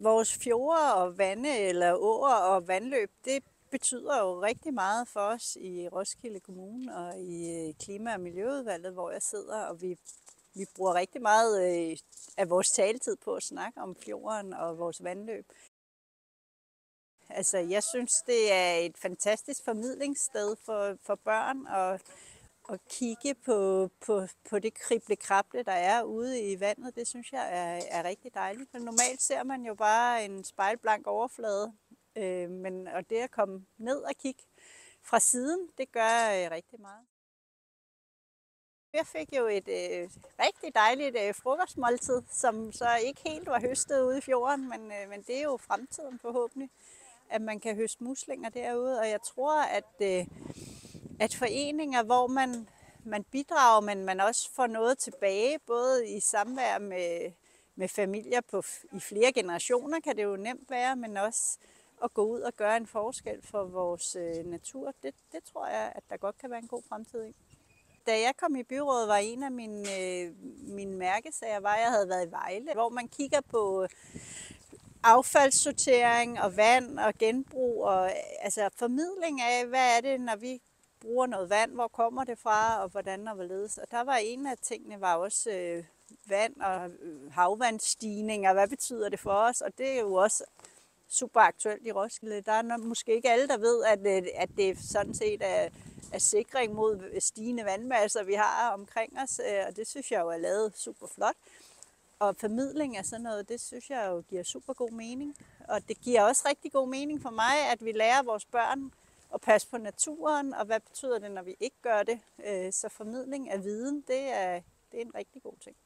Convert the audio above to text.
Vores fjorde og vande eller åer og vandløb, det betyder jo rigtig meget for os i Roskilde Kommune og i Klima- og Miljøudvalget, hvor jeg sidder, og vi bruger rigtig meget af vores taletid på at snakke om fjorden og vores vandløb. Altså, jeg synes, det er et fantastisk formidlingssted for børn at kigge på det krible-krable, der er ude i vandet. Det synes jeg er rigtig dejligt. Men normalt ser man jo bare en spejlblank overflade. Og det at komme ned og kigge fra siden, det gør rigtig meget. Jeg fik jo et rigtig dejligt frokostmåltid, som så ikke helt var høstet ude i fjorden, men det er jo fremtiden forhåbentlig, at man kan høste muslinger derude. Og jeg tror, at foreninger, hvor man bidrager, men man også får noget tilbage, både i samvær med familier i flere generationer, kan det jo nemt være, men også at gå ud og gøre en forskel for vores natur. Det tror jeg, at der godt kan være en god fremtid i. Da jeg kom i byrådet, var en af mine mærkesager, at jeg havde været i Vejle, hvor man kigger på affaldssortering og vand og genbrug og altså formidling af, hvad er det, når vi bruger noget vand, hvor kommer det fra og hvordan og hvorledes. Og der var en af tingene var også vand og havvandsstigninger, hvad betyder det for os, og det er jo også super aktuelt i Roskilde. Der er måske ikke alle, der ved, at det sådan set er sikring mod stigende vandmasser, vi har omkring os, og det synes jeg jo er lavet super flot. Og formidling af sådan noget, det synes jeg jo giver super god mening. Og det giver også rigtig god mening for mig, at vi lærer vores børn at passe på naturen, og hvad betyder det, når vi ikke gør det. Så formidling af viden, det er en rigtig god ting.